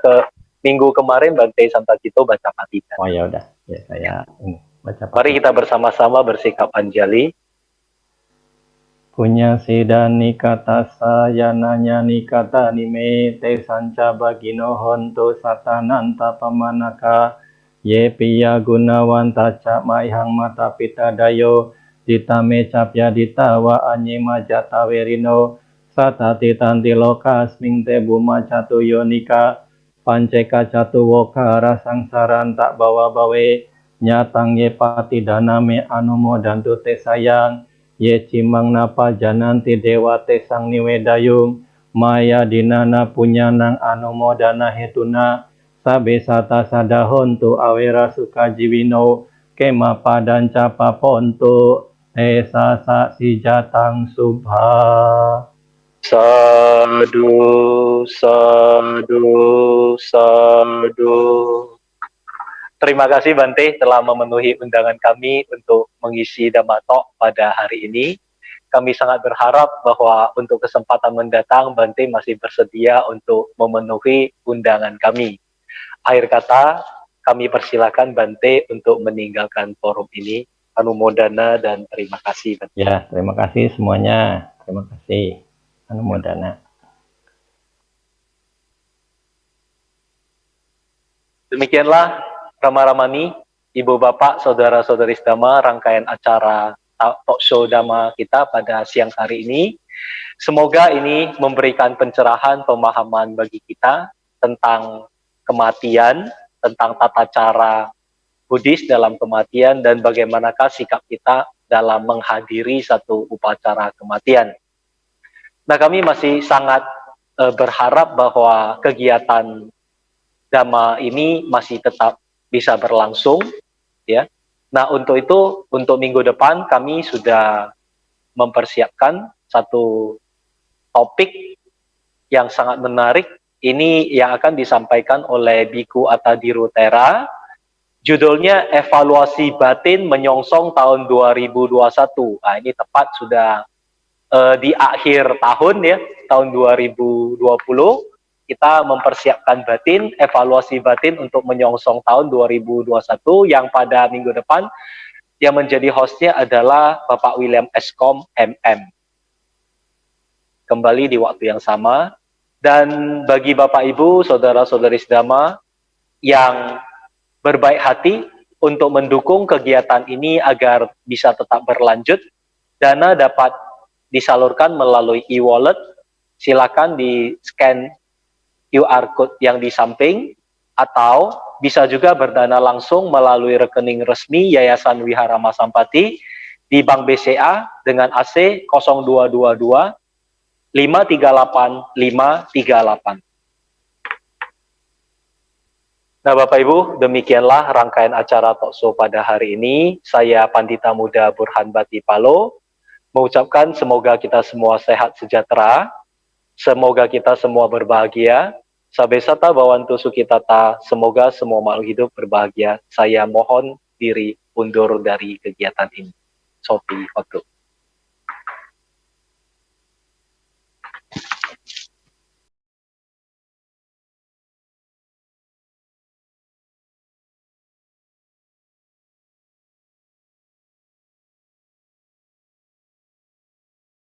minggu kemarin Bante Santakito baca Patidana. Oh ya udah, ya saya baca Patidana. Mari kita bersama-sama bersikap anjali. Punya sidani kata sayananya nikata nime te sanca bagino honto satananta pamanaka ye piya gunawanta cak maihang mata pita dayo ditame capya ditawa anyima jata werino satati tanti lokas mingte buma catu yonika panceka catu woka rasang saran tak bawa bawe nyatang ye patidana me anumo dantu te sayang ye cimang napa jananti dewa te sang niwedayung maya dinana punyanang anumodana hetuna sabe sata sadahontu awera sukajiwino kema padan capa pontu esa sa si jatang subha. Sadu, sadu, sadu. Terima kasih Bante telah memenuhi undangan kami untuk mengisi Dhammatalk pada hari ini. Kami sangat berharap bahwa untuk kesempatan mendatang Bante masih bersedia untuk memenuhi undangan kami. Akhir kata, kami persilakan Bante untuk meninggalkan forum ini. Anumodana dan terima kasih Bante. Ya, terima kasih semuanya. Terima kasih. Anumodana. Demikianlah Rama-Ramani, Ibu Bapak, Saudara-saudari Dhamma, rangkaian acara talk show Dhamma kita pada siang hari ini. Semoga ini memberikan pencerahan, pemahaman bagi kita tentang kematian, tentang tata cara Buddhis dalam kematian, dan bagaimanakah sikap kita dalam menghadiri satu upacara kematian. Nah, kami masih sangat berharap bahwa kegiatan Dhamma ini masih tetap bisa berlangsung, ya. Nah, untuk itu, untuk minggu depan kami sudah mempersiapkan satu topik yang sangat menarik. Ini yang akan disampaikan oleh Biku Atadiru Tera. Judulnya Evaluasi Batin Menyongsong Tahun 2021. Nah, ini tepat sudah di akhir tahun ya, tahun 2020. Kita mempersiapkan batin, evaluasi batin untuk menyongsong tahun 2021 yang pada minggu depan yang menjadi hostnya adalah Bapak William Eskom MM. Kembali di waktu yang sama. Dan bagi Bapak Ibu, Saudara-saudari Dhamma yang berbaik hati untuk mendukung kegiatan ini agar bisa tetap berlanjut, dana dapat disalurkan melalui e-wallet. Silakan di-scan QR code yang di samping, atau bisa juga berdana langsung melalui rekening resmi Yayasan Wihara Masampati di Bank BCA dengan AC 0222 538 538. Nah, Bapak Ibu, demikianlah rangkaian acara talkshow pada hari ini. Saya Pandita Muda Burhan Bati Palo mengucapkan semoga kita semua sehat sejahtera. Semoga kita semua berbahagia. Sabesata Bawantu Sukitata, semoga semua makhluk hidup berbahagia. Saya mohon diri undur dari kegiatan ini. Sofi, waktu.